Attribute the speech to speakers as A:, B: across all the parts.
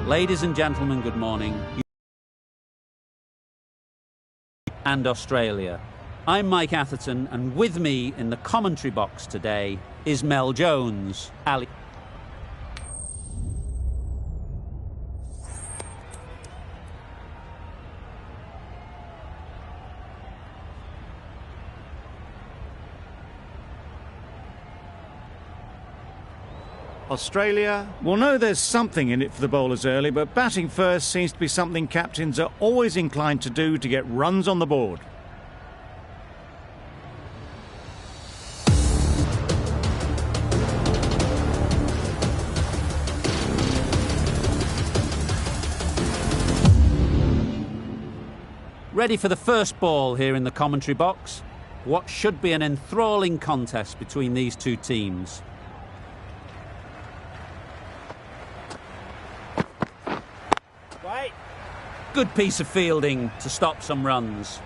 A: Ladies and gentlemen, good morning. And Australia. I'm Mike Atherton, and with me in the commentary box today is Mel Jones. Ali.
B: Australia will know there's something in it for the bowlers early, but batting first seems to be something captains are always inclined to do to get runs on the board.
A: Ready for the first ball here in the commentary box. What should be an enthralling contest between these two teams. Good piece of fielding to stop some runs.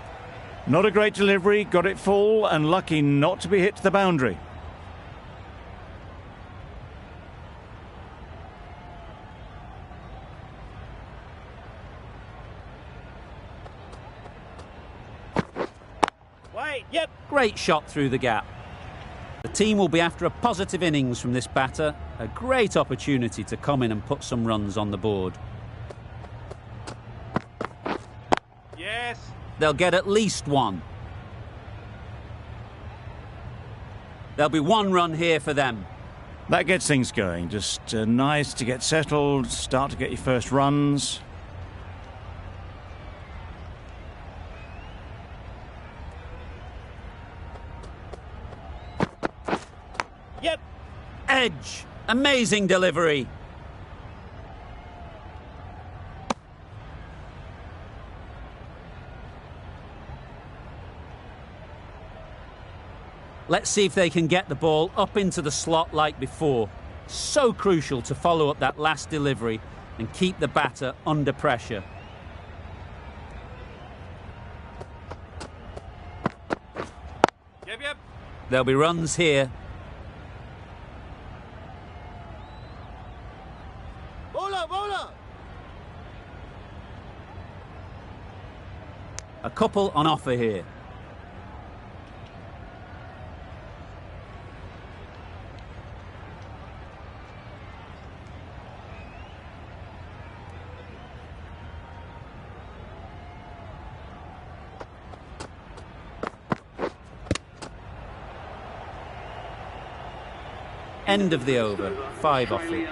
B: Not a great delivery, got it full and lucky not to be hit to the boundary.
A: Yep. Great shot through the gap. The team will be after a positive innings from this batter. A great opportunity to come in and put some runs on the board. They'll get at least one. There'll be one run here for them.
B: That gets things going. Just nice to get settled, start to get your first runs.
A: Yep. Edge. Amazing delivery. Let's see if they can get the ball up into the slot like before. So crucial to follow up that last delivery and keep the batter under pressure. Yep. There'll be runs here. Bowler. A couple on offer here. End of the over, 5 off it.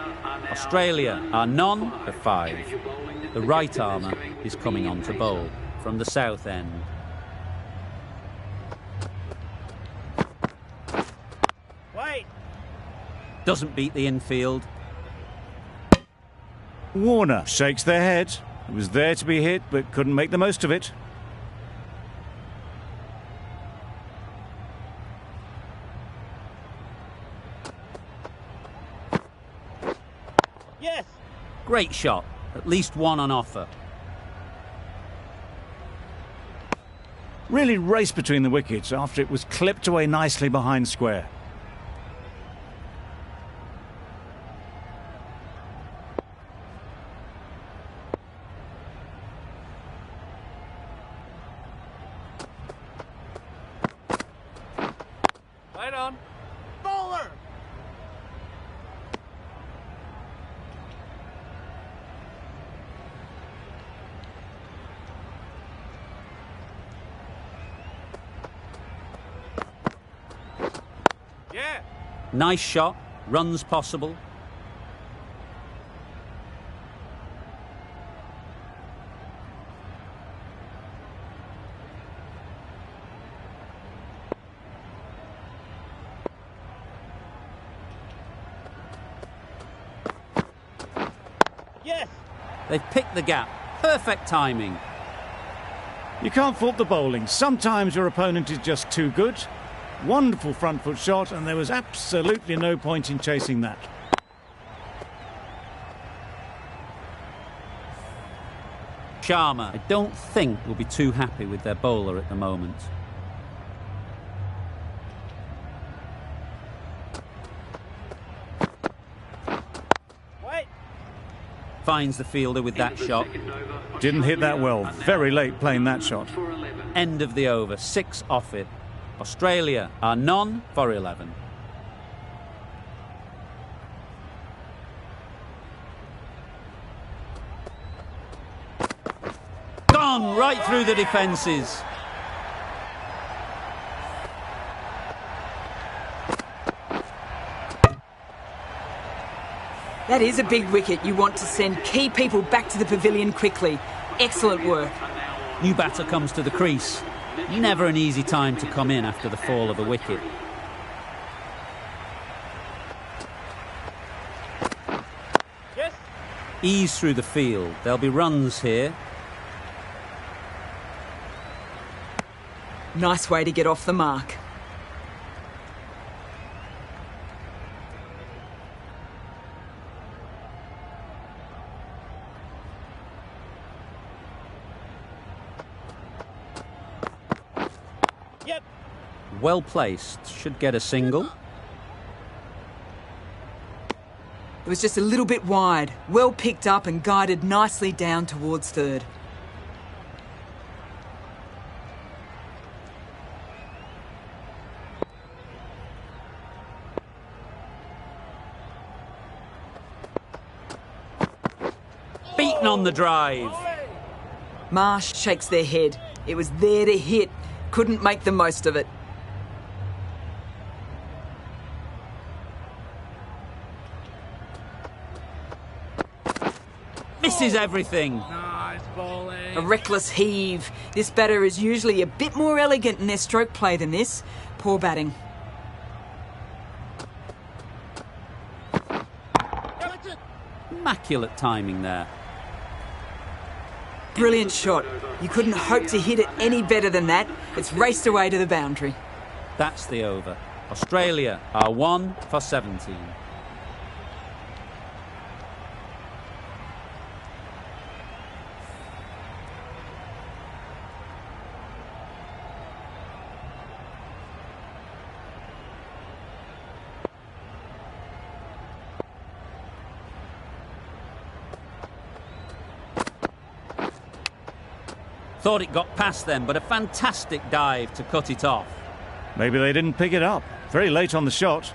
A: Australia are none for 5. The right armour is coming on to bowl from the south end. Doesn't beat the infield.
B: Warner shakes their head. It was there to be hit, but couldn't make the most of it.
A: Yes! Great shot. At least one on offer.
B: Really raced between the wickets after it was clipped away nicely behind square.
A: Right on. Bowler! Yeah. Nice shot. Runs possible. Yes. They've picked the gap. Perfect timing.
B: You can't fault the bowling. Sometimes your opponent is just too good. Wonderful front foot shot, and there was absolutely no point in chasing that.
A: Sharma, I don't think will be too happy with their bowler at the moment. finds the fielder with that shot.
B: Didn't hit that well. Very late playing that shot.
A: End of the over, 6 off it. Australia are none for 11. Gone right through the defences.
C: That is a big wicket. You want to send key people back to the pavilion quickly. Excellent work.
A: New batter comes to the crease. Never an easy time to come in after the fall of a wicket.
D: Yes.
A: Ease through the field. There'll be runs here.
C: Nice way to get off the mark.
D: Yep.
A: Well placed. Should get a single.
C: It was just a little bit wide. Well picked up and guided nicely down towards third.
A: Beaten on the drive.
C: Marsh shakes their head. It was there to hit. Couldn't make the most of it.
A: Misses everything.
D: Nice bowling.
C: A reckless heave. This batter is usually a bit more elegant in their stroke play than this. Poor batting.
A: Immaculate timing there.
C: Brilliant shot. You couldn't hope to hit it any better than that. It's raced away to the boundary.
A: That's the over. Australia are 1 for 17. Thought it got past them, but a fantastic dive to cut it off.
B: Maybe they didn't pick it up. Very late on the shot.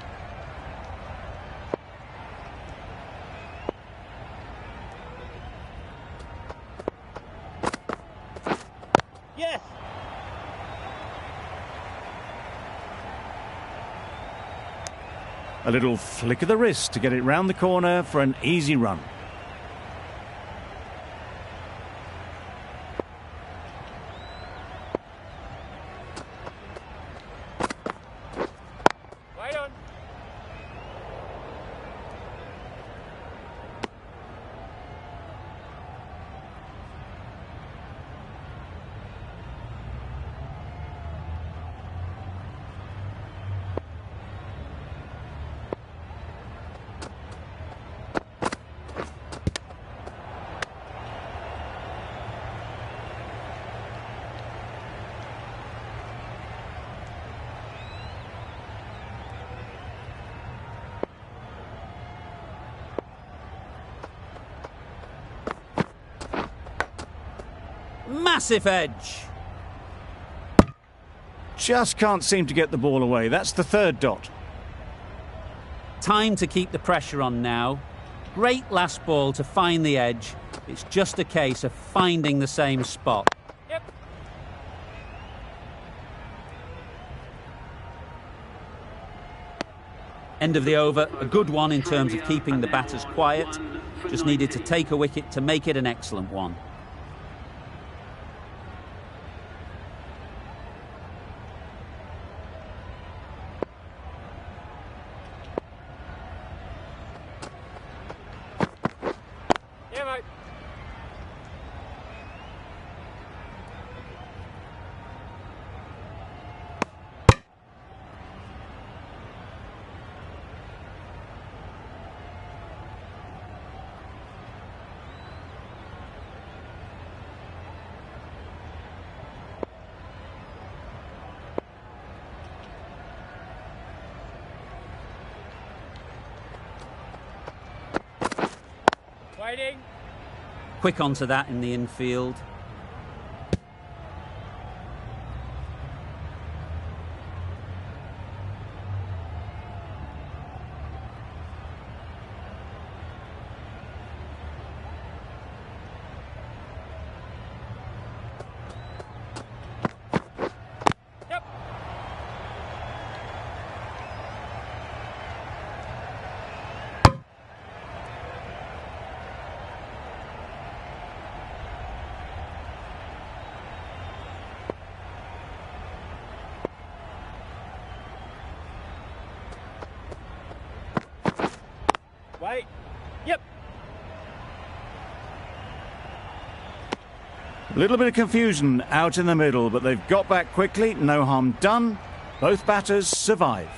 D: Yes.
B: A little flick of the wrist to get it round the corner for an easy run.
D: Right on.
A: Massive edge.
B: Just can't seem to get the ball away. That's the third dot.
A: Time to keep the pressure on now. Great last ball to find the edge. It's just a case of finding the same spot.
D: Yep.
A: End of the over. A good one in terms of keeping the batters quiet. Just needed to take a wicket to make it an excellent one.
D: Yeah, mate. Waiting.
A: quick onto that in the infield.
D: Wait. Yep.
B: A little bit of confusion out in the middle, but they've got back quickly. No harm done. Both batters survive.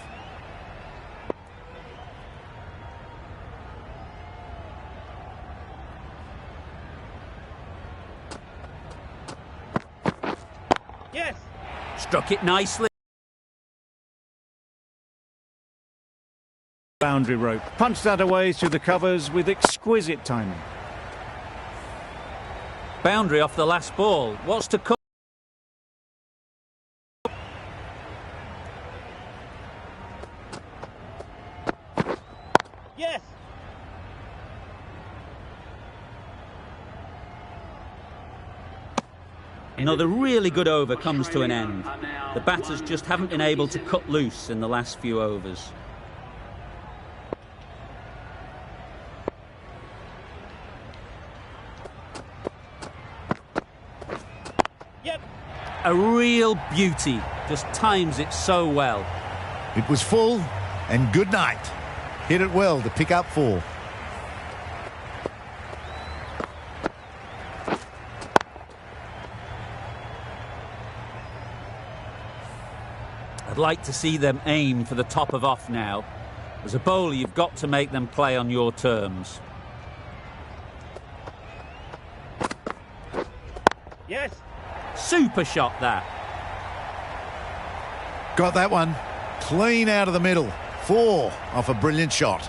D: Yes.
A: Struck it nicely.
B: Boundary rope. Punched that away through the covers with exquisite timing.
A: Boundary off the last ball. What's to come?
D: Yes.
A: Another really good over comes to an end. The batters just haven't been able to cut loose in the last few overs.
D: Yep.
A: A real beauty. Just times it so well.
E: It was full, and good night. Hit it well to pick up 4.
A: I'd like to see them aim for the top of off now. As a bowler, you've got to make them play on your terms.
D: Yes.
A: Super shot that.
E: Got that one. Clean out of the middle. 4 off a brilliant shot.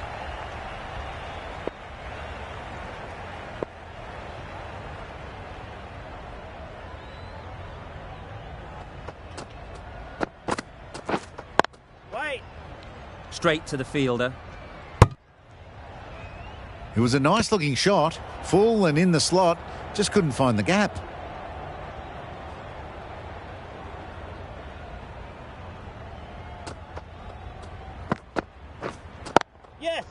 D: Wait.
A: Straight to the fielder.
E: It was a nice looking shot. Full and in the slot. Just couldn't find the gap.
D: Yes.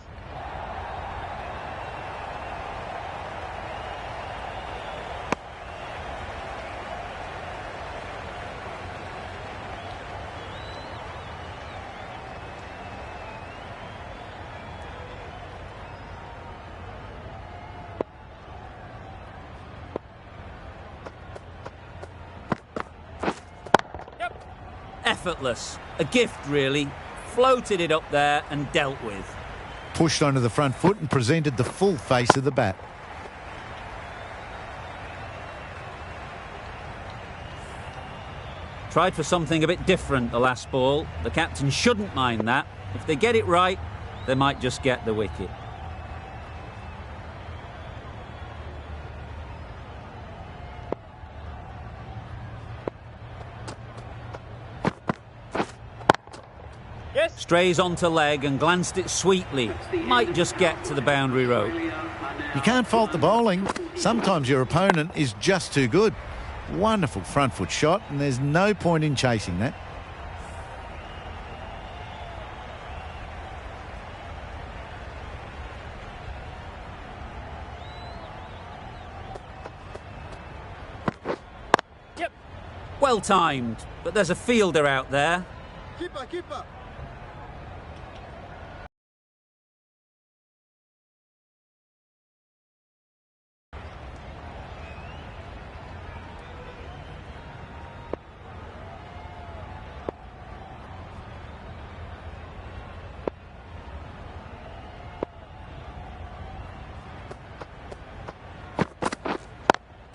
A: Effortless. A gift, really. Floated it up there and dealt with.
E: Pushed onto the front foot and presented the full face of the bat.
A: Tried for something a bit different the last ball. The captain shouldn't mind that. If they get it right, they might just get the wicket.
D: Yes.
A: Strays onto leg and glanced it sweetly. Might just get to the boundary rope.
E: You can't fault the bowling. Sometimes your opponent is just too good. Wonderful front foot shot, and there's no point in chasing that.
D: Yep.
A: Well timed, but there's a fielder out there.
E: Keeper, keeper.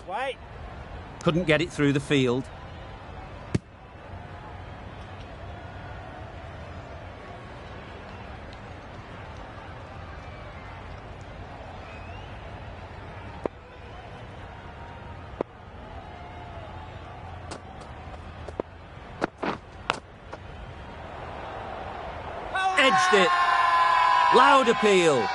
D: Wait.
A: Couldn't get it through the field. edged it. Loud appeal.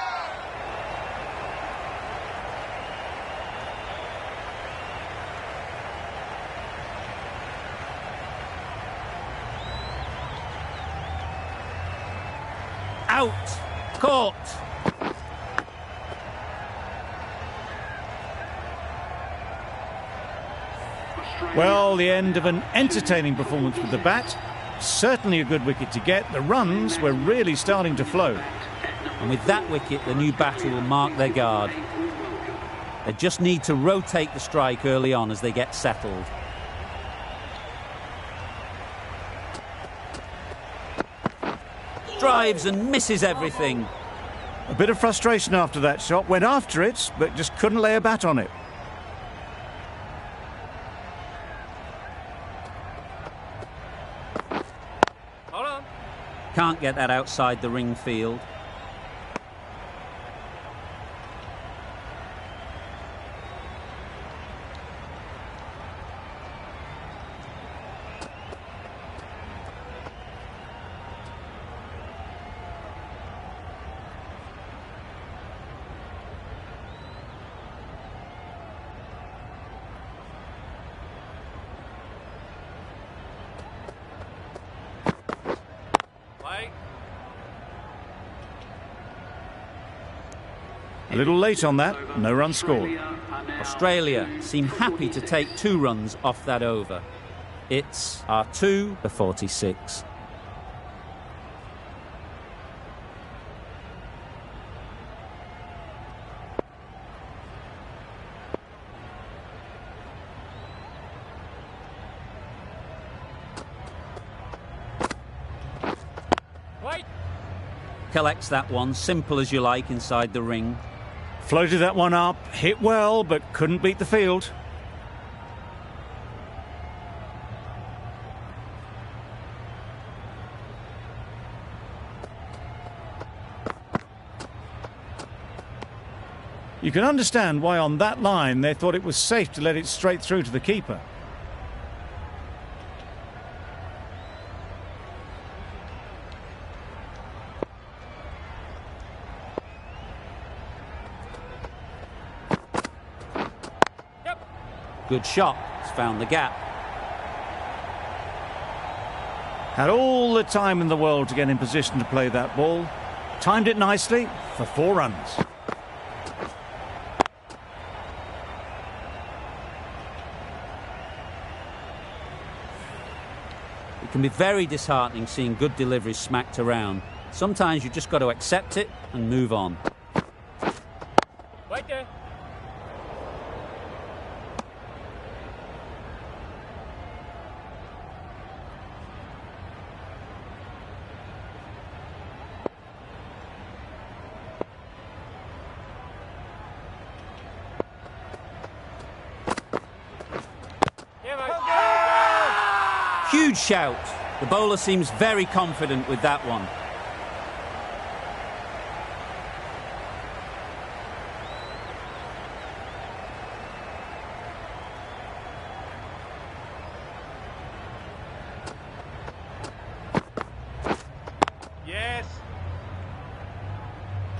A: Out. Caught.
B: Well, the end of an entertaining performance with the bat. Certainly a good wicket to get. The runs were really starting to flow.
A: And with that wicket, the new batter will mark their guard. They just need to rotate the strike early on as they get settled. Drives and misses everything.
B: A bit of frustration after that shot. Went after it, but just couldn't lay a bat on it.
D: Hold on.
A: Can't get that outside the ring field.
B: A little late on that. No run scored.
A: Australia seem happy to take 2 runs off that over. It's R2 for 46.
D: Wait.
A: Collects that one, simple as you like, inside the ring.
B: Floated that one up, hit well, but couldn't beat the field. You can understand why on that line they thought it was safe to let it straight through to the keeper.
A: Good shot. It's found the gap.
B: Had all the time in the world to get in position to play that ball. Timed it nicely for 4 runs.
A: It can be very disheartening seeing good deliveries smacked around. Sometimes you just got to accept it and move on.
D: Wait there.
A: Huge shout. The bowler seems very confident with that one.
D: Yes.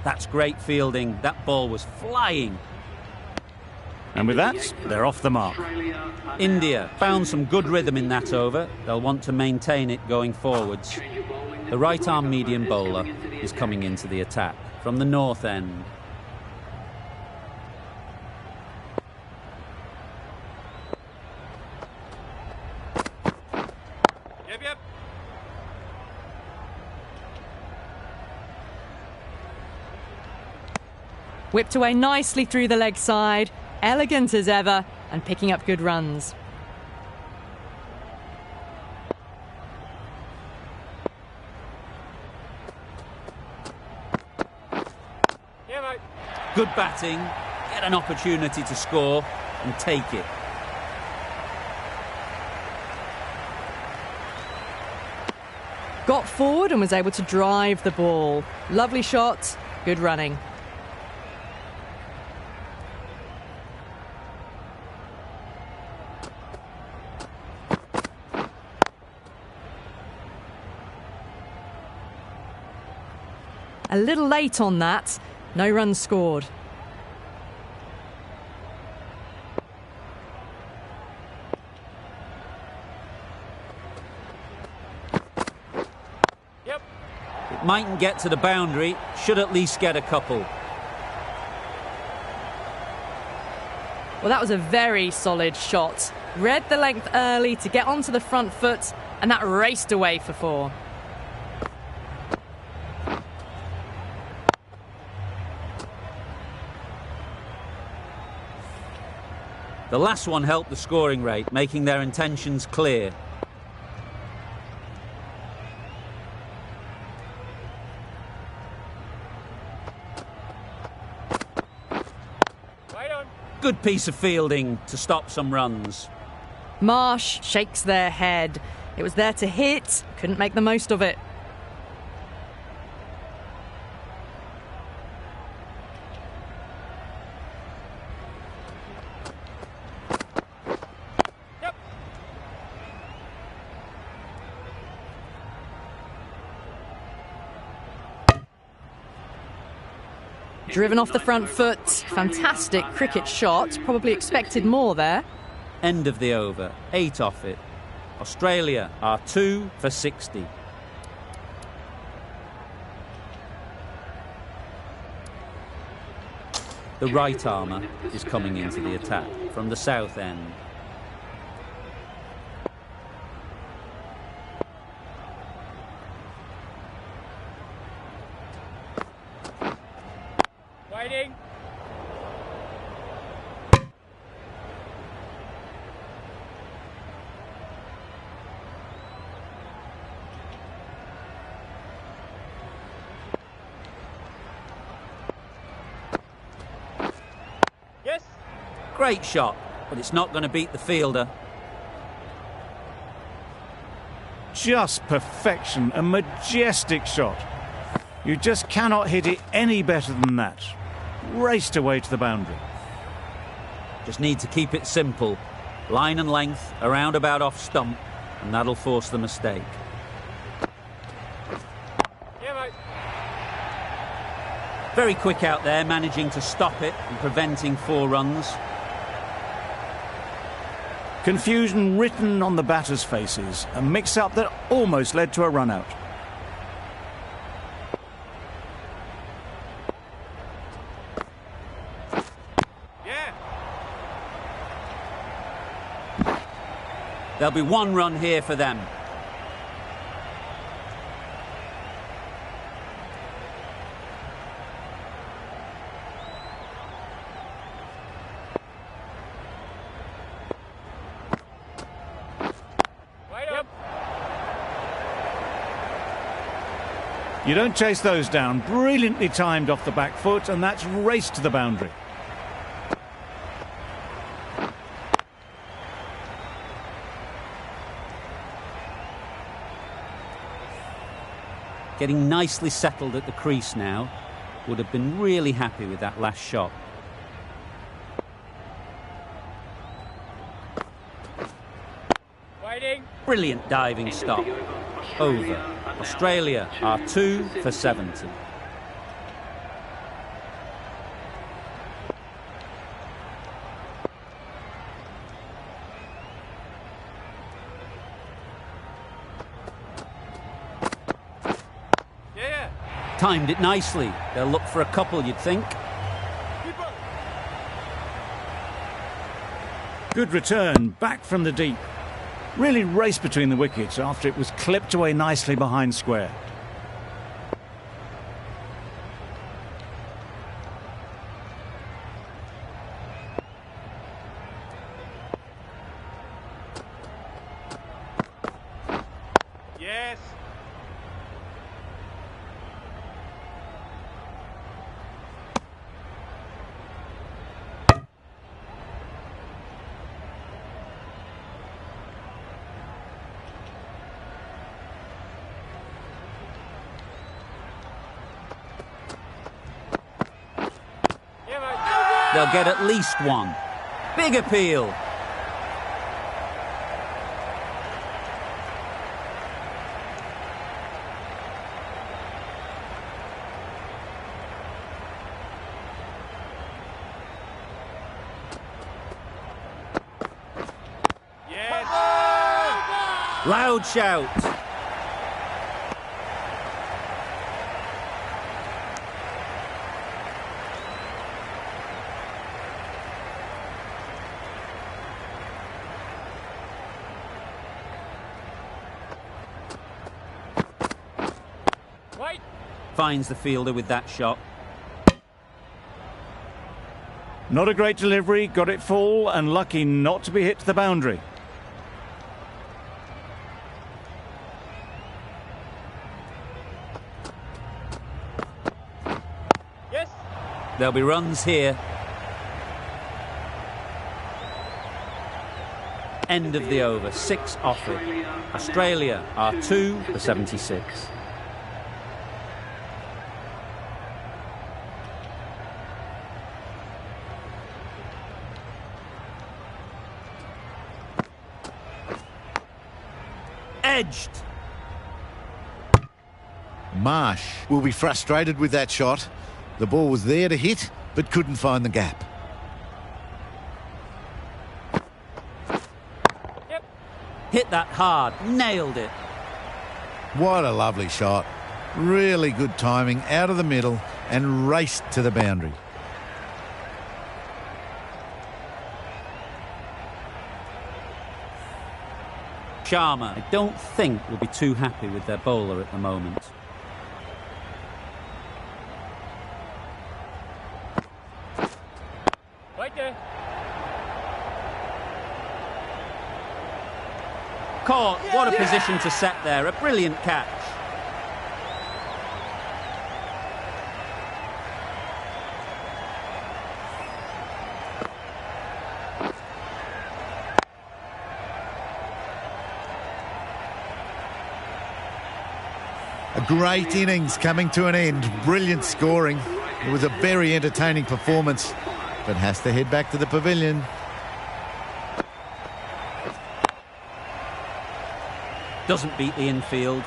A: That's great fielding. That ball was flying.
B: And with that, they're off the mark.
A: India found some good rhythm in that over. They'll want to maintain it going forwards. The right-arm medium bowler is coming into the attack from the north end.
D: Yep.
F: Whipped away nicely through the leg side, elegant as ever, and picking up good runs.
D: Yeah, mate.
A: Good batting, get an opportunity to score and take it.
F: Got forward and was able to drive the ball. Lovely shot, good running. A little late on that. No runs scored.
D: Yep.
A: It mightn't get to the boundary, should at least get a couple.
F: Well, that was a very solid shot. Read the length early to get onto the front foot, and that raced away for 4.
A: The last one helped the scoring rate, making their intentions clear.
D: Right on.
A: Good piece of fielding to stop some runs.
F: Marsh shakes their head. It was there to hit, couldn't make the most of it.
D: Yep.
F: Driven off the front foot. Fantastic cricket shot. Probably expected more there.
A: End of the over, 8 off it. Australia are 2 for 60. The right armour is coming into the attack from the south end.
D: Waiting. Yes.
A: Great shot, but it's not going to beat the fielder.
B: Just perfection, a majestic shot. You just cannot hit it any better than that. Raced away to the boundary.
A: Just need to keep it simple. Line and length, around about off stump, and that'll force the mistake.
D: Yeah, mate.
A: Very quick out there, managing to stop it and preventing 4 runs.
B: Confusion written on the batters' faces, a mix-up that almost led to a run-out.
D: Yeah.
A: There'll be 1 run here for them.
D: Right on.
B: You don't chase those down. Brilliantly timed off the back foot, and that's raced to the boundary.
A: Getting nicely settled at the crease now. Would have been really happy with that last shot.
D: Waiting.
A: Brilliant diving stop. Over. Australia are 2 for 70.
D: Yeah.
A: Timed it nicely. They'll look for a couple, you'd think.
D: Keeper.
B: Good return, back from the deep. Really raced between the wickets after it was clipped away nicely behind square.
D: Yes. Yeah, mate.
A: They'll get at least 1. Big appeal. Loud shout.
D: Wait.
A: Finds the fielder with that shot.
B: Not a great delivery, got it full and lucky not to be hit to the boundary.
D: Yes.
A: There'll be runs here. End of the over, 6 offered. Australia are 2 for 76. Edged.
E: Marsh will be frustrated with that shot. The ball was there to hit, but couldn't find the gap.
D: Yep.
A: Hit that hard, nailed it.
E: What a lovely shot. Really good timing, out of the middle and raced to the boundary.
A: Sharma, I don't think, will be too happy with their bowler at the moment.
D: Right there.
A: Caught. What a position to set there. A brilliant catch.
E: A great innings coming to an end. Brilliant scoring. It was a very entertaining performance, but has to head back to the pavilion.
A: Doesn't beat the infield.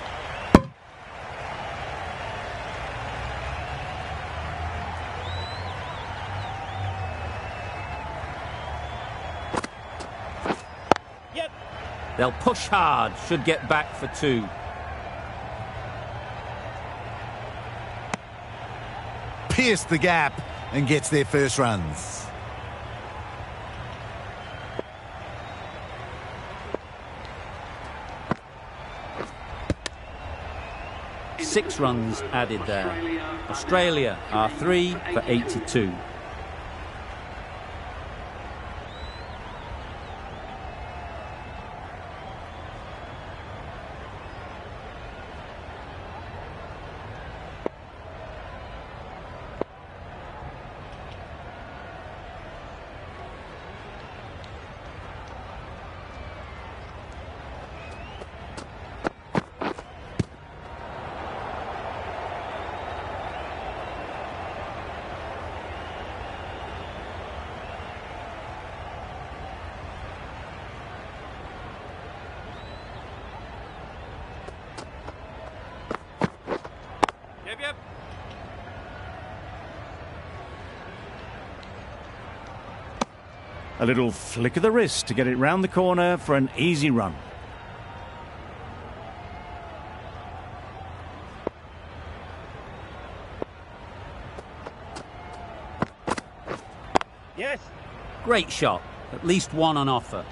D: Yep.
A: They'll push hard. Should get back for 2.
E: Pierced the gap and gets their first runs.
A: Six runs added there. Australia are 3 for 82.
D: Yep.
B: A little flick of the wrist to get it round the corner for an easy run.
D: Yes.
A: Great shot. At least one on offer.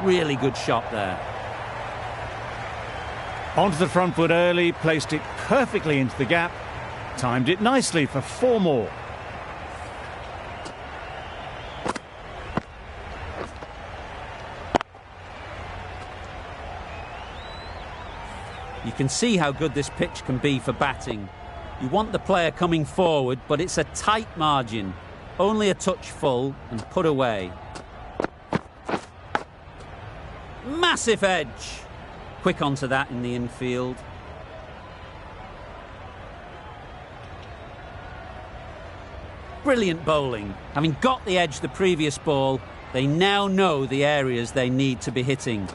A: Really good shot there.
B: Onto the front foot early, placed it perfectly into the gap, timed it nicely for 4 more.
A: You can see how good this pitch can be for batting. You want the player coming forward, but it's a tight margin. Only a touch full and put away. Massive edge. Quick onto that in the infield. brilliant bowling. Having got the edge the previous ball, they now know the areas they need to be hitting.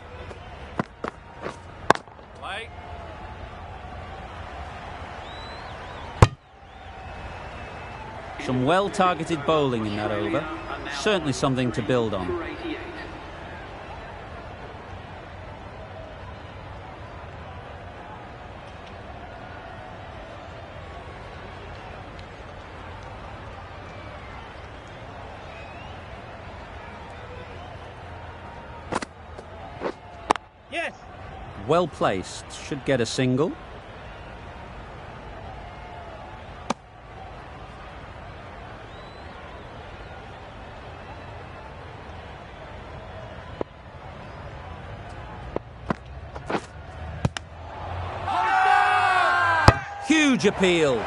D: Play.
A: Some well-targeted bowling in that over. Certainly something to build on.
D: Yes.
A: Well placed. Should get a single. Huge appeal.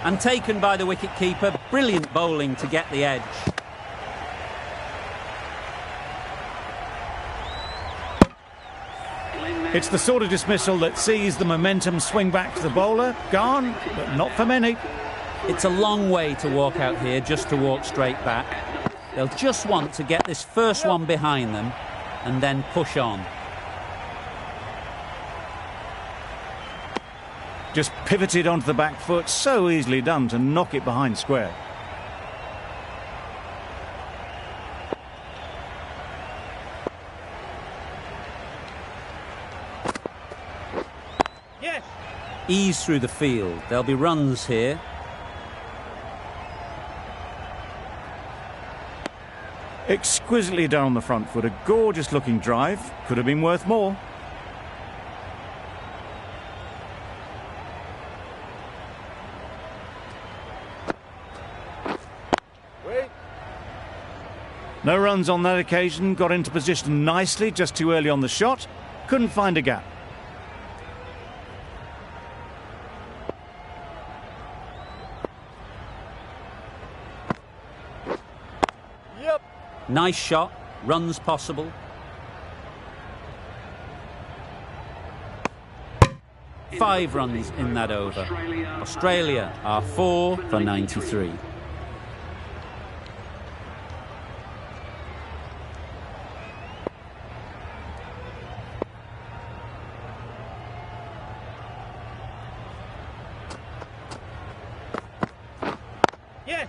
A: And taken by the wicket-keeper. Brilliant bowling to get the edge.
B: It's the sort of dismissal that sees the momentum swing back to the bowler. Gone, but not for many.
A: It's a long way to walk out here, just to walk straight back. They'll just want to get this first one behind them and then push on.
B: Just pivoted onto the back foot, so easily done to knock it behind square.
D: Yes.
A: Ease through the field. There'll be runs here.
B: Exquisitely done on the front foot, a gorgeous looking drive. Could have been worth more. No runs on that occasion, got into position nicely, just too early on the shot. Couldn't find a gap.
D: Yep.
A: Nice shot. Runs possible. Five runs in that over. Australia are 4 for 93.
D: Yes.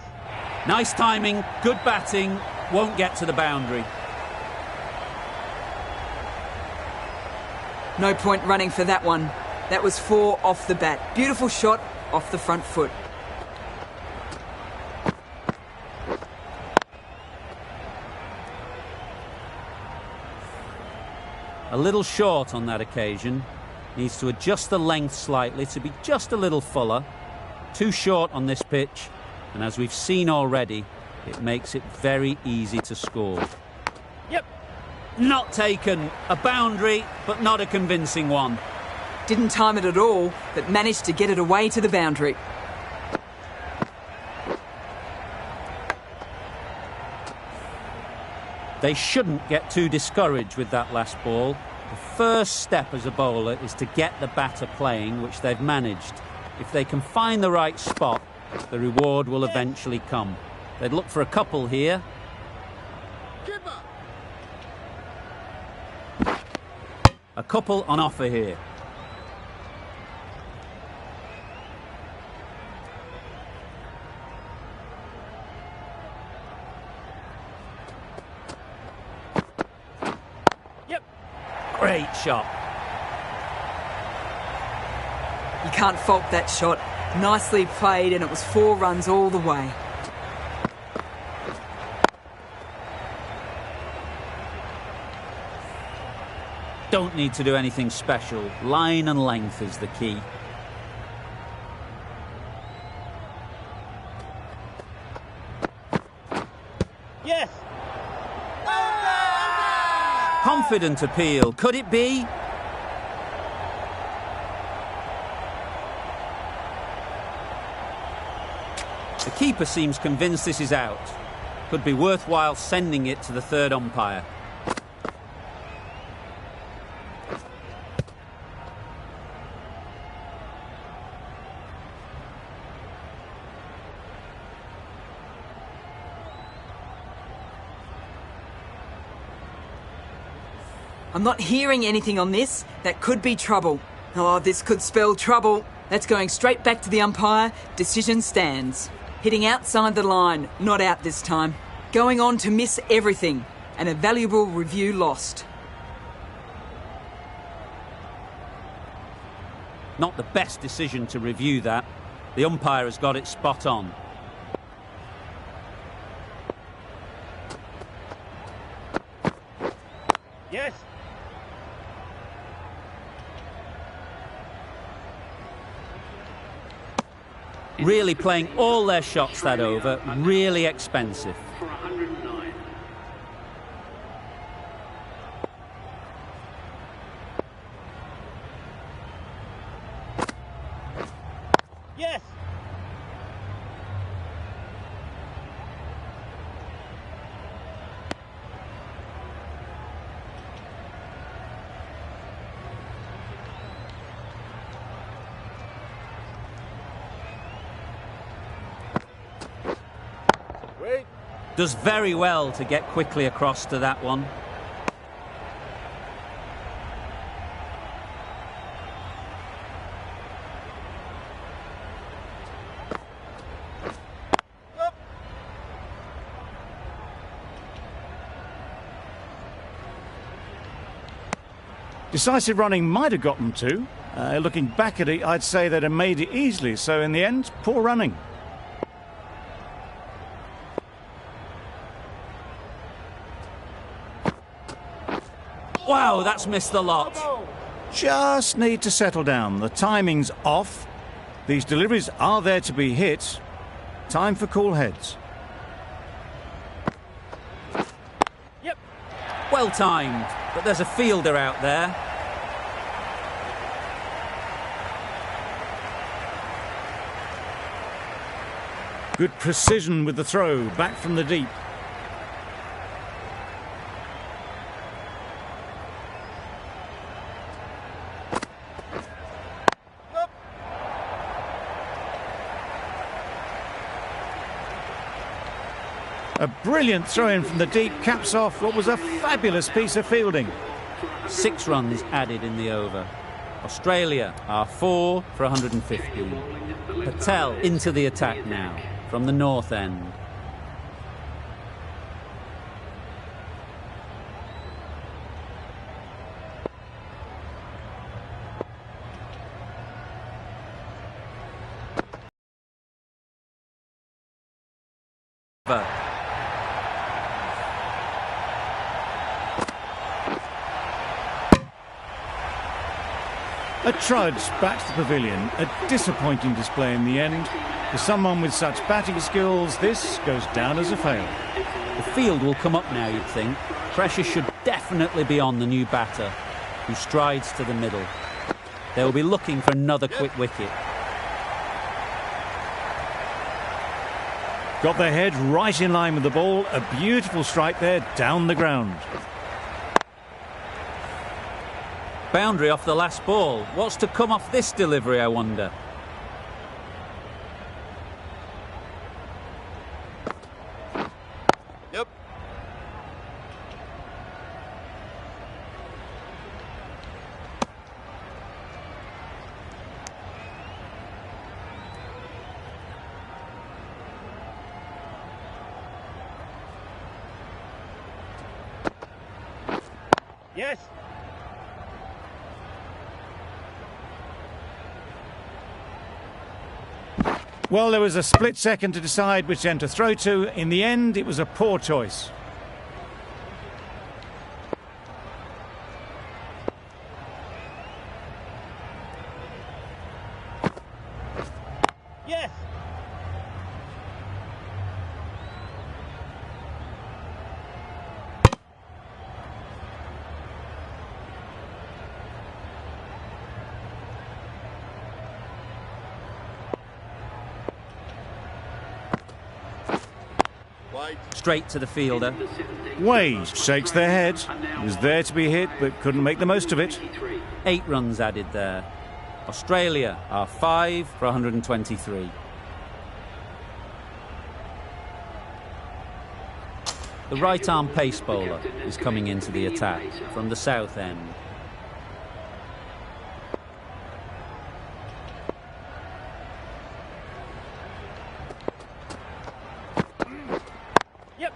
A: Nice timing, good batting, won't get to the boundary.
C: No point running for that one. That was 4 off the bat. Beautiful shot off the front foot.
A: A little short on that occasion. Needs to adjust the length slightly to be just a little fuller. Too short on this pitch, and as we've seen already, it makes it very easy to score.
D: Yep.
A: Not taken. A boundary, but not a convincing one.
C: Didn't time it at all, but managed to get it away to the boundary.
A: They shouldn't get too discouraged with that last ball. The first step as a bowler is to get the batter playing, which they've managed. If they can find the right spot, the reward will eventually come. They'd look for a couple here. A couple on offer here.
D: Yep.
A: Great shot.
C: You can't fault that shot. Nicely played, and it was 4 runs all the way.
A: Don't need to do anything special. Line and length is the key.
D: Yes.
A: Confident appeal. Could it be? The keeper seems convinced this is out. Could be worthwhile sending it to the third umpire.
C: I'm not hearing anything on this. That could be trouble. Oh, this could spell trouble. That's going straight back to the umpire. Decision stands. Hitting outside the line, not out this time. Going on to miss everything. And a valuable review lost.
A: Not the best decision to review that. The umpire has got it spot on.
D: Yes.
A: Really playing all their shots that over. Really expensive.
G: For 109.
D: Yes. Wait.
A: Does very well to get quickly across to that one.
D: Up.
B: Decisive running might have got them two. Looking back at it, I'd say they'd have made it easily. So in the end, poor running.
A: Wow, that's missed the lot.
B: Just need to settle down. The timing's off. These deliveries are there to be hit. Time for cool heads.
D: Yep.
A: Well timed, but there's a fielder out there.
B: Good precision with the throw, back from the deep.
D: Up.
B: A brilliant throw-in from the deep caps off what was a fabulous piece of fielding.
A: 6 runs added in the over. Australia are 4 for 115. Patel into the attack now from the north end.
B: A trudge back to the pavilion. A disappointing display in the end. For someone with such batting skills, this goes down as a fail.
A: The field will come up now, you'd think. Pressure should definitely be on the new batter, who strides to the middle. They'll be looking for another quick wicket.
B: Got their head right in line with the ball. A beautiful strike there, down the ground.
A: Boundary off the last ball. What's to come off this delivery, I wonder?
D: Yep. Yes.
B: Well, there was a split second to decide which end to throw to. In the end, it was a poor choice.
D: Yes.
A: Straight to the fielder.
B: Wade shakes their head. He was there to be hit, but couldn't make the most of it.
A: 8 runs added there. Australia are 5 for 123. The right-arm pace bowler is coming into the attack from the south end.
D: Yep.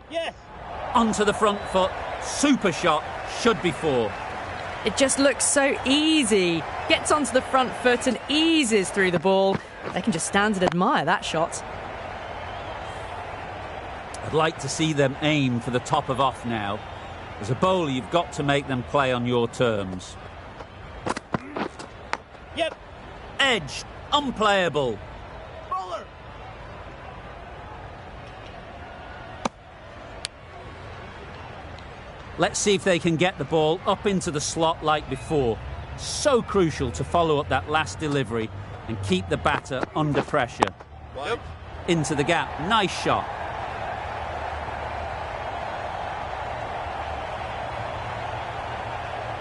D: Yes.
A: Onto the front foot. Super shot. Should be 4.
F: It just looks so easy. Gets onto the front foot and eases through the ball. They can just stand and admire that shot.
A: I'd like to see them aim for the top of off now. As a bowler, you've got to make them play on your terms.
D: Yep.
A: Edge. Unplayable.
D: Bowler.
A: Let's see if they can get the ball up into the slot like before. So crucial to follow up that last delivery and keep the batter under pressure.
D: Yep.
A: Into the gap. Nice shot.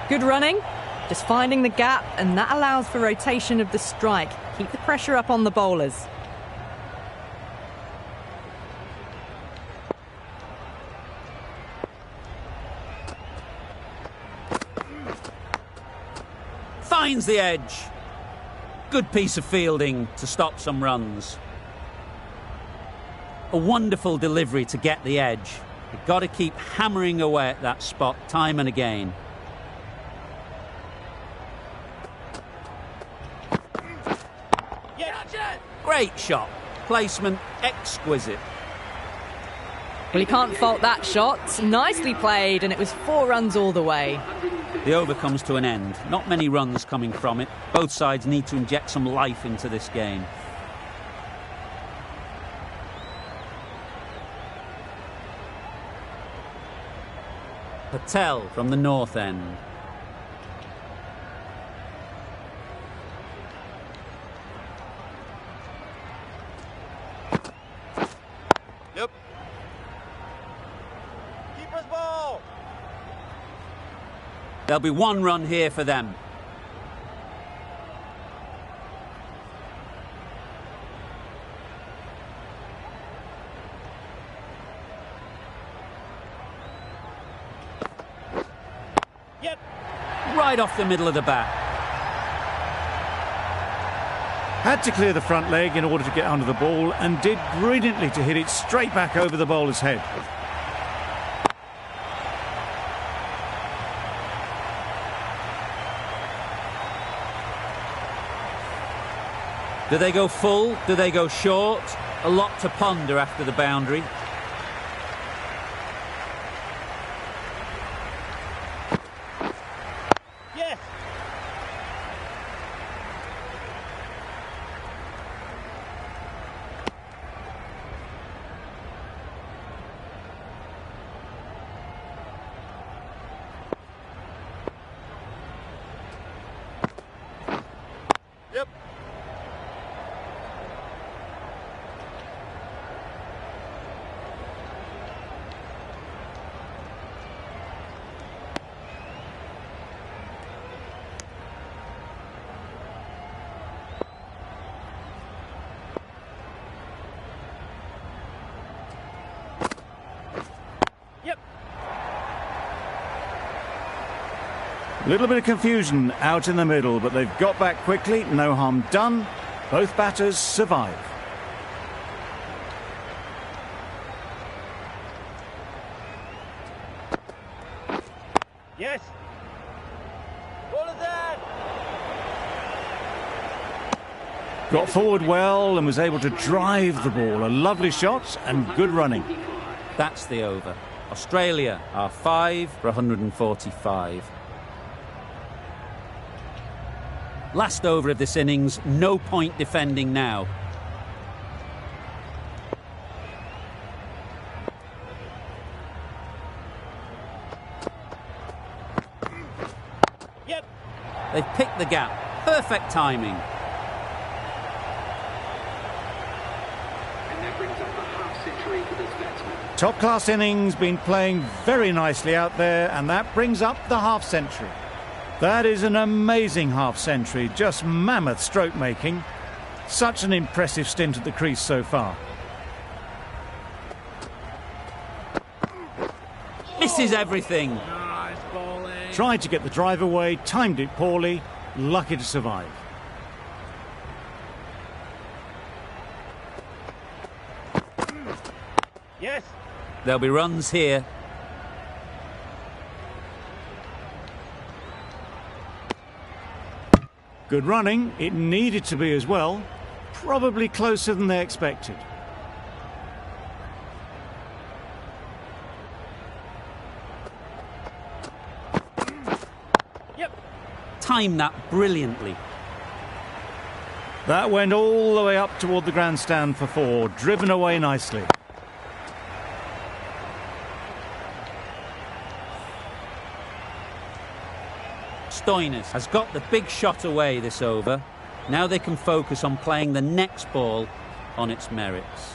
F: Good running, just finding the gap, and that allows for rotation of the strike. Keep the pressure up on the bowlers.
A: Finds the edge. Good piece of fielding to stop some runs. A wonderful delivery to get the edge. You've got to keep hammering away at that spot time and again. Great shot. Placement exquisite.
F: Well, you can't fault that shot. Nicely played, and it was 4 runs all the way.
A: The over comes to an end. Not many runs coming from it. Both sides need to inject some life into this game. Patel from the north end.
D: Yep. Keeper's ball.
A: There'll be 1 run here for them.
D: Yep.
A: Right off the middle of the bat.
B: Had to clear the front leg in order to get under the ball and did brilliantly to hit it straight back over the bowler's head.
A: Do they go full? Do they go short? A lot to ponder after the boundary.
D: Yes. Yep. Yep.
B: A little bit of confusion out in the middle, but they've got back quickly. No harm done. Both batters survive.
D: Yes. What is that?
B: Got forward well and was able to drive the ball. A lovely shot and good running.
A: That's the over. Australia are 5 for 145. Last over of this innings, no point defending now.
D: Yep.
A: They've picked the gap. Perfect timing.
G: And that brings up a half-century for this batsman.
B: Top-class innings, been playing very nicely out there, and that brings up the half-century. That is an amazing half-century, just mammoth stroke-making. Such an impressive stint at the crease so far.
A: Misses everything.
D: Nice bowling.
B: Tried to get the drive away, timed it poorly, lucky to survive.
D: Yes.
A: There'll be runs here.
B: Good running, it needed to be as well. Probably closer than they expected.
D: Yep.
A: Timed that brilliantly.
B: That went all the way up toward the grandstand for 4, driven away nicely.
A: Stoinis has got the big shot away this over. Now they can focus on playing the next ball on its merits.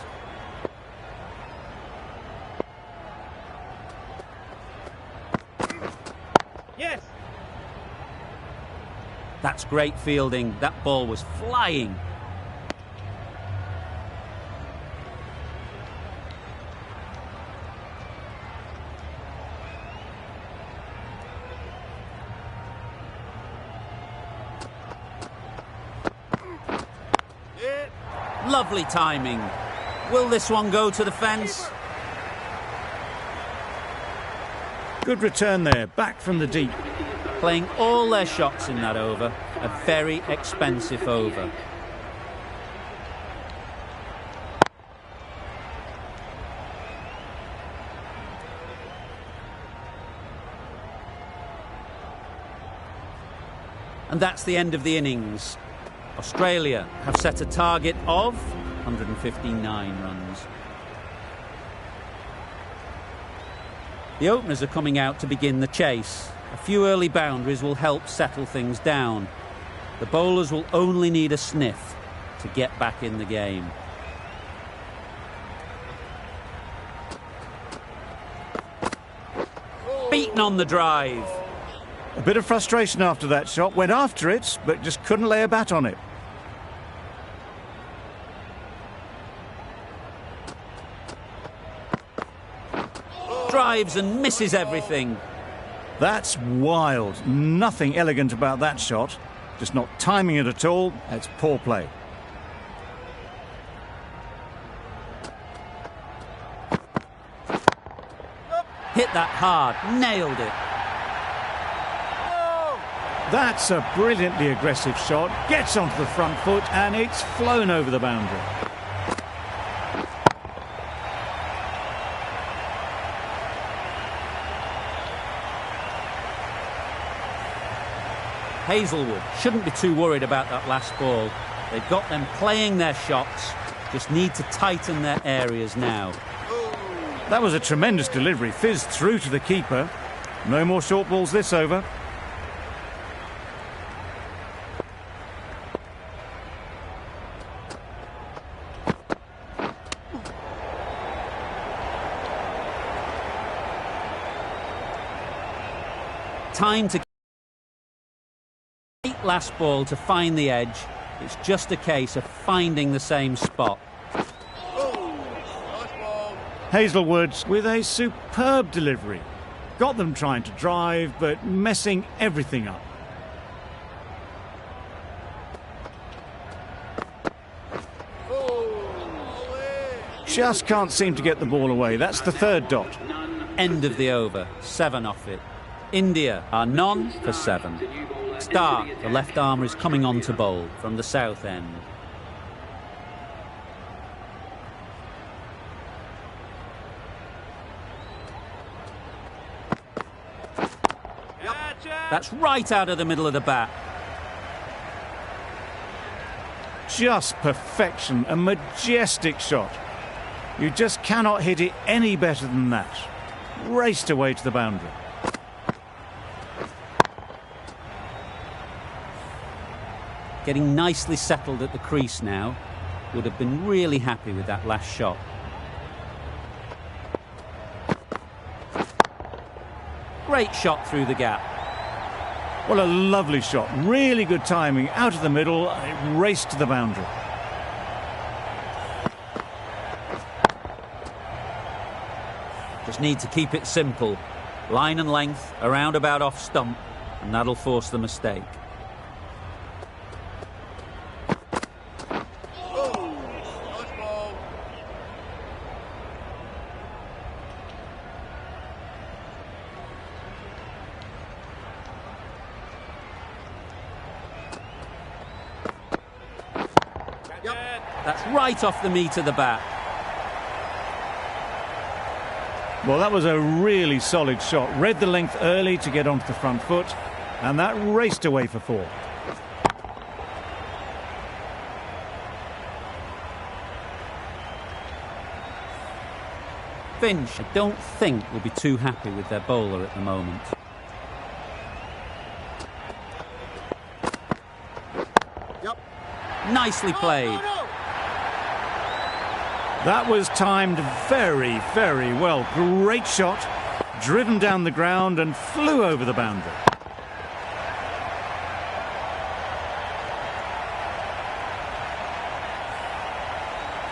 D: Yes.
A: That's great fielding. That ball was flying.
D: Hit.
A: Lovely timing. Will this one go to the fence?
B: Good return there, back from the deep.
A: Playing all their shots in that over. A very expensive over. And that's the end of the innings. Australia have set a target of 159 runs. The openers are coming out to begin the chase. A few early boundaries will help settle things down. The bowlers will only need a sniff to get back in the game. Beaten on the drive.
B: A bit of frustration after that shot, went after it, but just couldn't lay a bat on it.
A: Drives and misses everything.
B: That's wild. Nothing elegant about that shot. Just not timing it at all. That's poor play.
A: Hit that hard, nailed it.
B: That's a brilliantly aggressive shot. Gets onto the front foot and it's flown over the boundary.
A: Hazelwood shouldn't be too worried about that last ball. They've got them playing their shots, just need to tighten their areas now.
B: That was a tremendous delivery, fizzed through to the keeper. No more short balls this over.
A: Time to last ball to find the edge. It's just a case of finding the same spot.
B: Hazelwood with a superb delivery. Got them trying to drive, but messing everything up. Just can't seem to get the ball away. That's the third dot.
A: End of the over, 7 off it. India are none for 7. Stark, the left armour, is coming on to bowl from the south end. That's right out of the middle of the bat.
B: just perfection, a majestic shot. You just cannot hit it any better than that. Raced away to the boundary.
A: Getting nicely settled at the crease now. Would have been really happy with that last shot. Great shot through the gap.
B: What a lovely shot. Really good timing. Out of the middle, and it raced to the boundary.
A: Just need to keep it simple. Line and length, around about off stump, and that'll force the mistake. That's right off the meat of the bat.
B: Well, that was a really solid shot. Read the length early to get onto the front foot, and that raced away for 4.
A: Finch, I don't think, will be too happy with their bowler at the moment. Nicely played.
B: That was timed very, very well. Great shot, driven down the ground and flew over the boundary.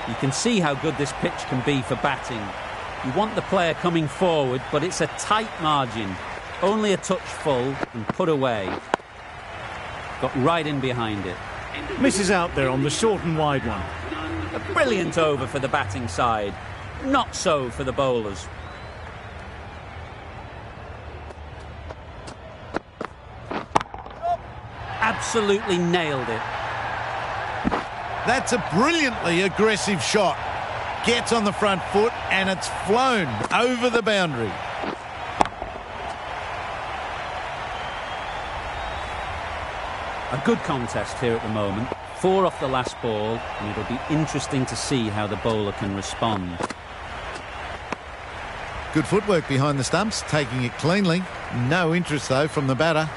A: You can see how good this pitch can be for batting. You want the player coming forward, but it's a tight margin. Only a touch full and put away. Got right in behind it.
B: Misses out there on the short and wide one.
A: A brilliant over for the batting side. Not so for the bowlers. Absolutely nailed it.
E: That's a brilliantly aggressive shot. Gets on the front foot and it's flown over the boundary.
A: A good contest here at the moment. 4 off the last ball, and it'll be interesting to see how the bowler can respond.
E: Good footwork behind the stumps, taking it cleanly. No interest, though, from the batter.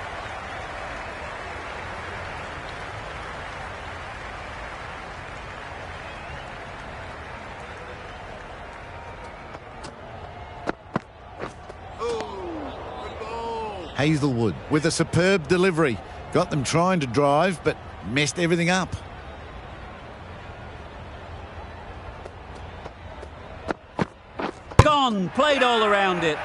E: Hazelwood with a superb delivery. Got them trying to drive, but messed everything up.
A: Gone! Played all around it.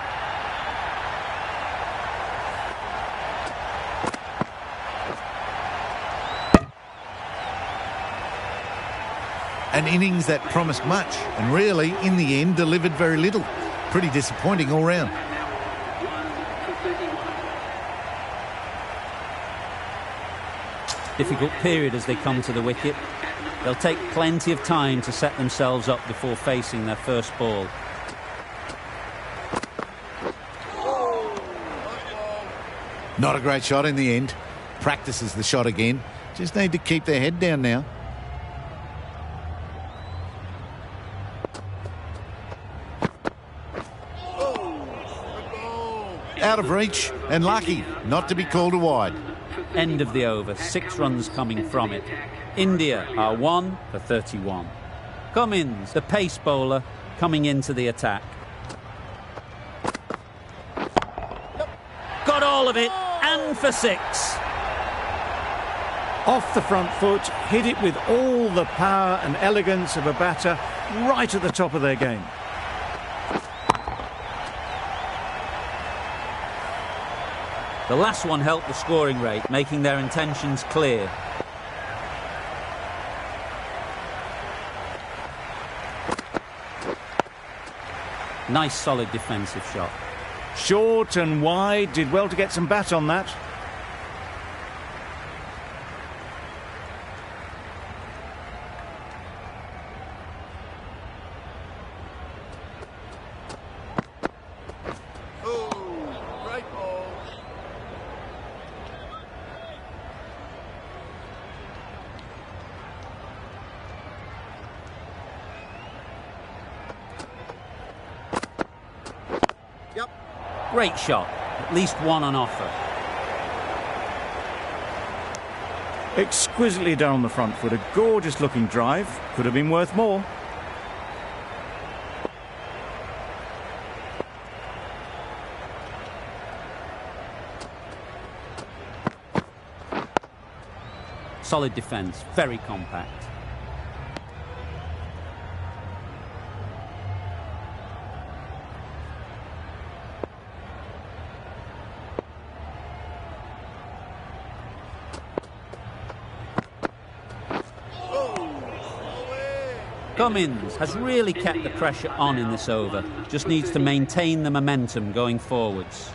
E: An innings that promised much and really, in the end, delivered very little. Pretty disappointing all round.
A: Difficult period as they come to the wicket. They'll take plenty of time to set themselves up before facing their first ball.
E: Not a great shot in the end. Practices the shot again. Just need to keep their head down now. Out of reach and lucky not to be called a wide.
A: End of the over, 6 runs coming from it. India are 1 for 31. Cummins, the pace bowler, coming into the attack. Got all of it, and for 6.
B: Off the front foot, hit it with all the power and elegance of a batter, right at the top of their game.
A: The last one helped the scoring rate, making their intentions clear. Nice solid defensive shot.
B: Short and wide, did well to get some bat on that.
A: Great shot. At least one on offer.
B: Exquisitely done on the front foot. A gorgeous looking drive. Could have been worth more.
A: Solid defence, very compact. Cummins has really kept the pressure on in this over. Just needs to maintain the momentum going forwards.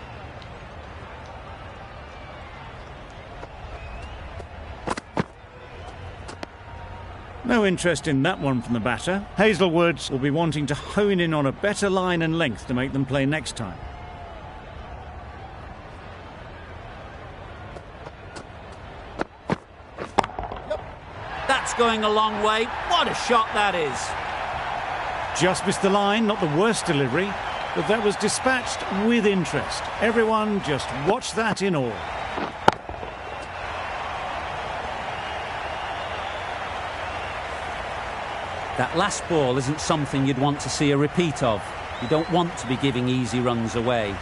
B: No interest in that one from the batter. Hazelwood will be wanting to hone in on a better line and length to make them play next time.
A: That's going a long way. What a shot that is.
B: Just missed the line, not the worst delivery, but that was dispatched with interest. Everyone just watch that in awe.
A: That last ball isn't something you'd want to see a repeat of. You don't want to be giving easy runs away.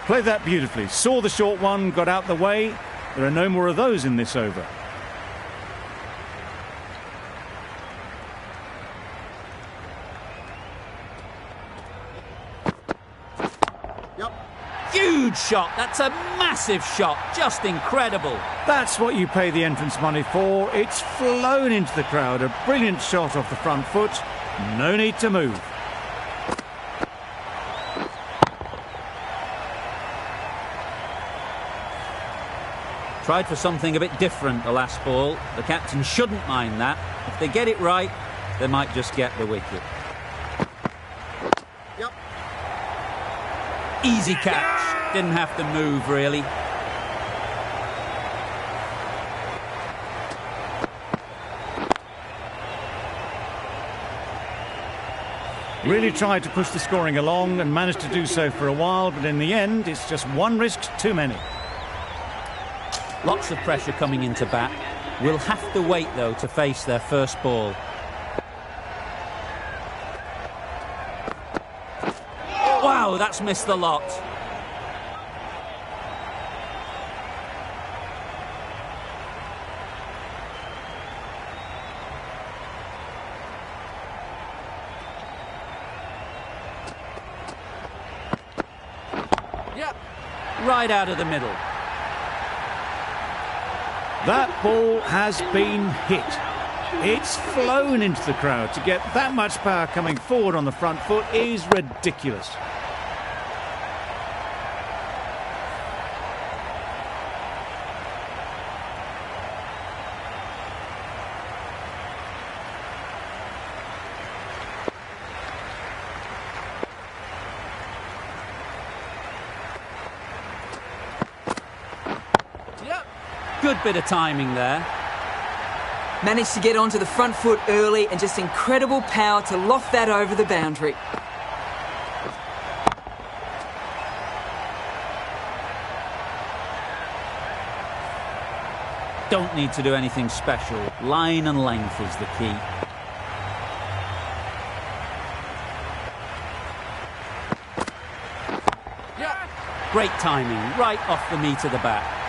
B: Played that beautifully. Saw the short one, got out the way. There are no more of those in this over.
A: Huge shot. That's a massive shot. Just incredible.
B: That's what you pay the entrance money for. It's flown into the crowd. A brilliant shot off the front foot. No need to move.
A: Tried for something a bit different the last ball. The captain shouldn't mind that. If they get it right, they might just get the wicket. Easy catch. Didn't have to move, really.
B: Really tried to push the scoring along and managed to do so for a while, but in the end, it's just one risk too many.
A: Lots of pressure coming into bat. Will have to wait, though, to face their first ball. Wow, that's missed the lot. Right out of the middle.
B: That ball has been hit. It's flown into the crowd. To get that much power coming forward on the front foot is ridiculous.
A: Good bit of timing there.
C: Managed to get onto the front foot early and just incredible power to loft that over the boundary.
A: Don't need to do anything special. Line and length is the key. Great timing, right off the meat of the bat.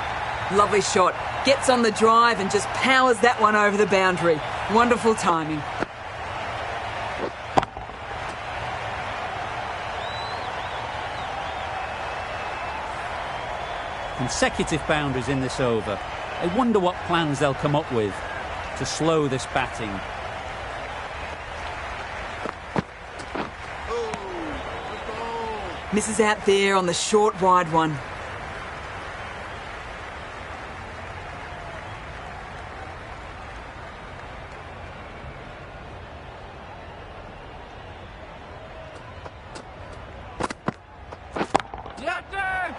C: Lovely shot. Gets on the drive and just powers that one over the boundary. Wonderful timing.
A: Consecutive boundaries in this over. I wonder what plans they'll come up with to slow this batting.
C: Misses out there on the short, wide one.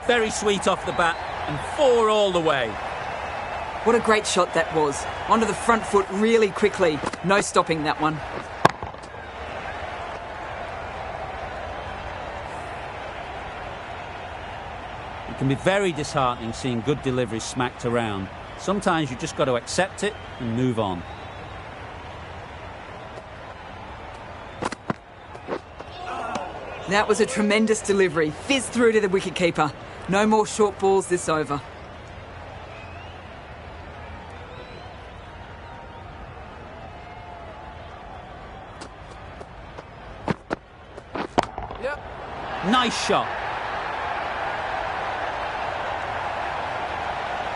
A: Very sweet off the bat and 4 all the way.
C: What a great shot that was. Onto the front foot really quickly. No stopping that one.
A: It can be very disheartening seeing good deliveries smacked around. Sometimes you just got to accept it and move on.
C: That was a tremendous delivery. Fizzed through to the wicketkeeper. No more short balls this over.
A: Nice shot.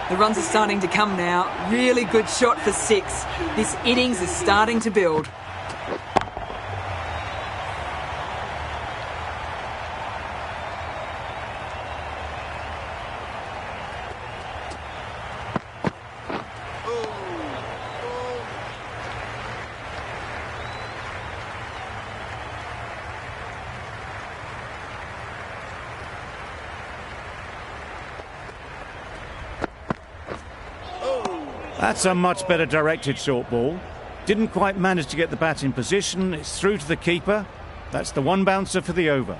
C: The runs are starting to come now. Really good shot for 6. This innings is starting to build.
B: That's a much better directed short ball. Didn't quite manage to get the bat in position. It's through to the keeper. That's the one bouncer for the over.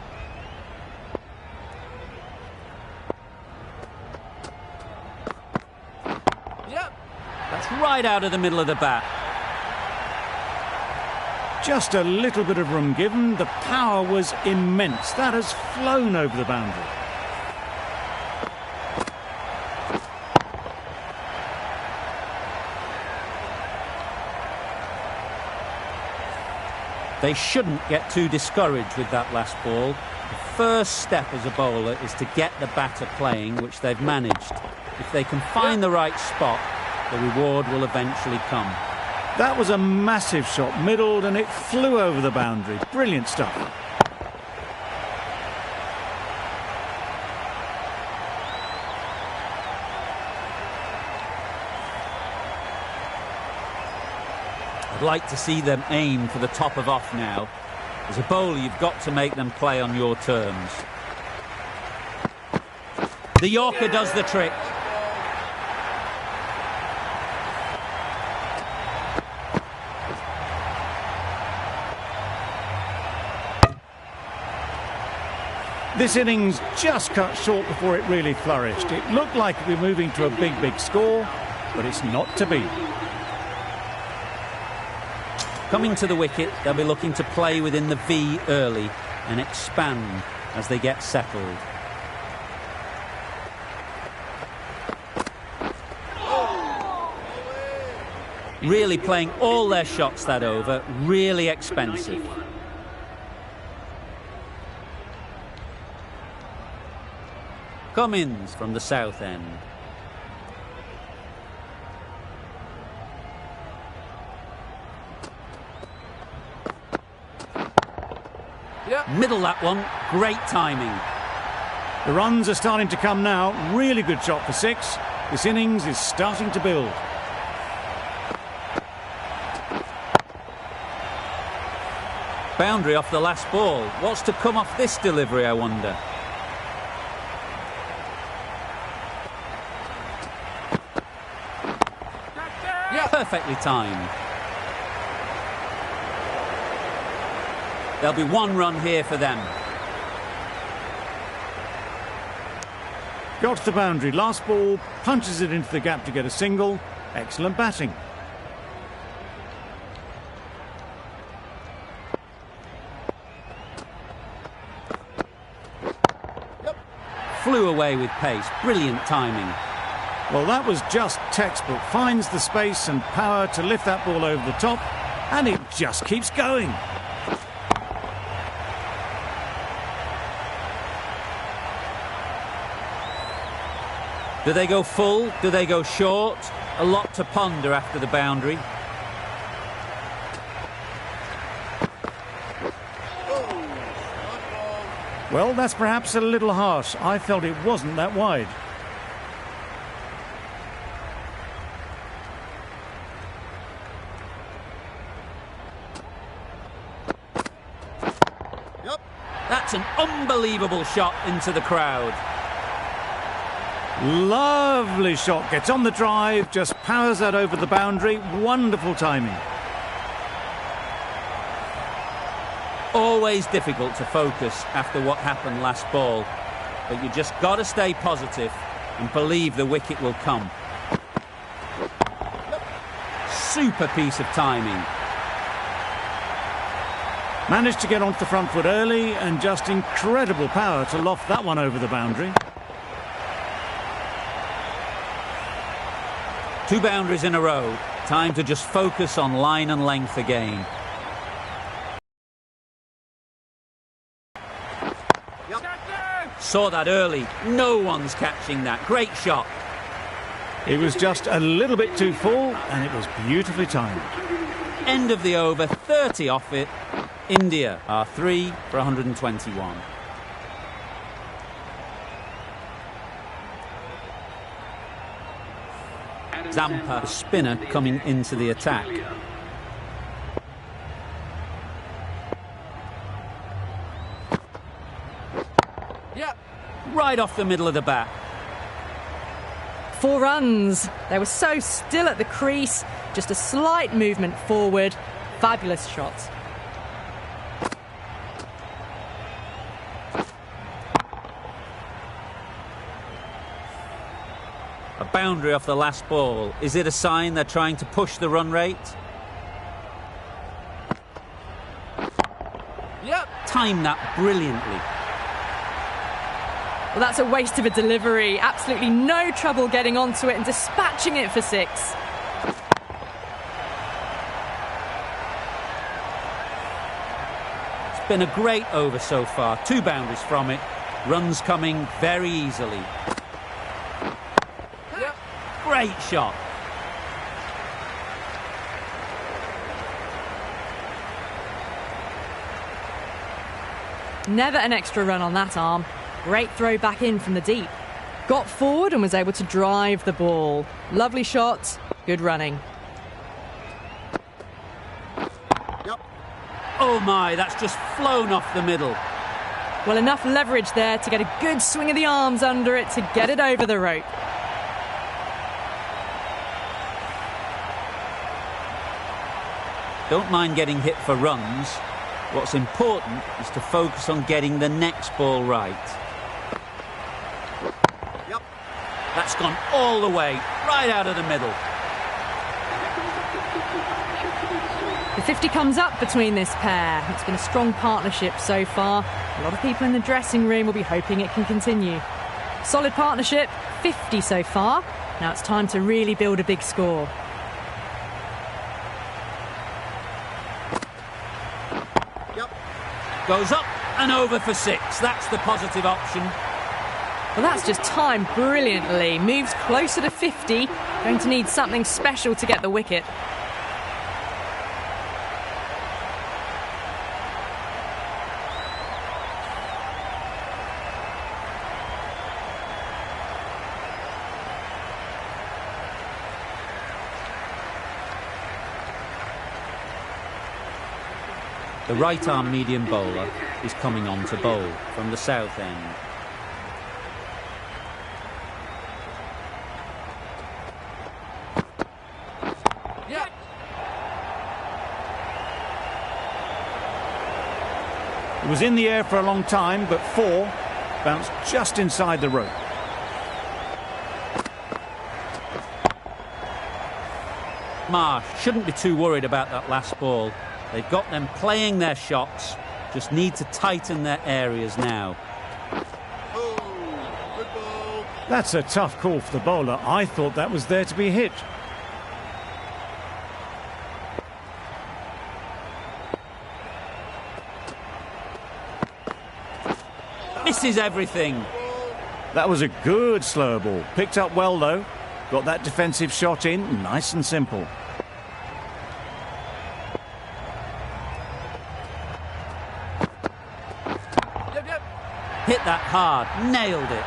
A: That's right out of the middle of the bat.
B: Just a little bit of room given. The power was immense. That has flown over the boundary.
A: They shouldn't get too discouraged with that last ball. The first step as a bowler is to get the batter playing, which they've managed. If they can find the right spot, the reward will eventually come.
B: That was a massive shot, middled, and it flew over the boundary. Brilliant stuff.
A: I'd like to see them aim for the top of off now. As a bowler, you've got to make them play on your terms. The Yorker does the trick.
B: This innings just cut short before it really flourished. It looked like it would be moving to a big score, but it's not to be.
A: Coming to the wicket, they'll be looking to play within the V early and expand as they get settled. Really playing all their shots that over, really expensive. Cummins from the south end. Middle that one, great timing.
B: The runs are starting to come now. Really good shot for 6. This innings is starting to build.
A: Boundary off the last ball. What's to come off this delivery, I wonder? Perfectly timed. There'll be 1 run here for them.
B: Got to the boundary. Last ball, punches it into the gap to get a single. Excellent batting.
A: Flew away with pace. Brilliant timing.
B: Well, that was just textbook. Finds the space and power to lift that ball over the top, and it just keeps going.
A: Do they go full? Do they go short? A lot to ponder after the boundary.
B: Well, that's perhaps a little harsh. I felt it wasn't that wide.
A: That's an unbelievable shot into the crowd.
B: Lovely shot. Gets on the drive, just powers that over the boundary. Wonderful timing.
A: Always difficult to focus after what happened last ball. but you just got to stay positive and believe the wicket will come. Super piece of timing.
B: Managed to get onto the front foot early and just incredible power to loft that one over the boundary.
A: 2 boundaries in a row. Time to just focus on line and length again. Saw that early. No one's catching that. Great shot.
B: It was just a little bit too full and it was beautifully timed.
A: End of the over, 30 off it. India are 3 for 121. Zampa, the spinner, coming into the attack. Right off the middle of the bat.
F: 4 runs. They were so still at the crease. Just a slight movement forward. Fabulous shot.
A: A boundary off the last ball. Is it a sign they're trying to push the run rate? Timed that brilliantly.
F: Well, that's a waste of a delivery. Absolutely no trouble getting onto it and dispatching it for 6.
A: It's been a great over so far. 2 boundaries from it. Runs coming very easily. Great shot.
F: Never an extra run on that arm. Great throw back in from the deep. Got forward and was able to drive the ball. Lovely shot, good running.
A: Oh my, that's just flown off the middle.
F: Well, enough leverage there to get a good swing of the arms under it to get it over the rope.
A: Don't mind getting hit for runs. What's important is to focus on getting the next ball right. That's gone all the way, right out of the middle.
F: The 50 comes up between this pair. It's been a strong partnership so far. A lot of people in the dressing room will be hoping it can continue. Solid partnership, 50 so far. Now it's time to really build a big score.
A: Goes up and over for 6. That's the positive option.
F: Well, that's just timed brilliantly. Moves closer to 50. Going to need something special to get the wicket.
A: The right-arm medium bowler is coming on to bowl from the south end.
B: It was in the air for a long time, but 4 bounced just inside the rope.
A: Marsh shouldn't be too worried about that last ball. They've got them playing their shots, just need to tighten their areas now.
B: That's a tough call for the bowler. I thought that was there to be hit.
A: Misses everything.
B: That was a good slower ball. Picked up well though. Got that defensive shot in, nice and simple.
A: Hit that hard, nailed it.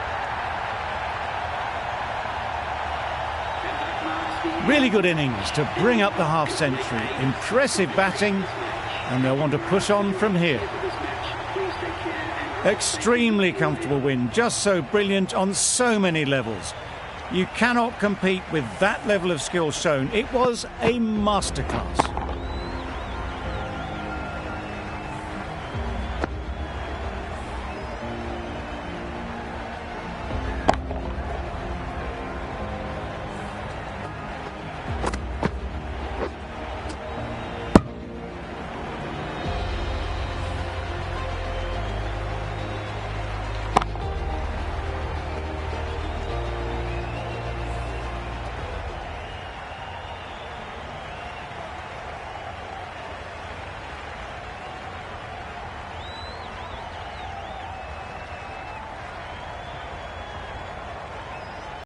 B: Really good innings to bring up the half-century. Impressive batting, and they'll want to push on from here. Extremely comfortable win, just so brilliant on so many levels. You cannot compete with that level of skill shown. It was a masterclass.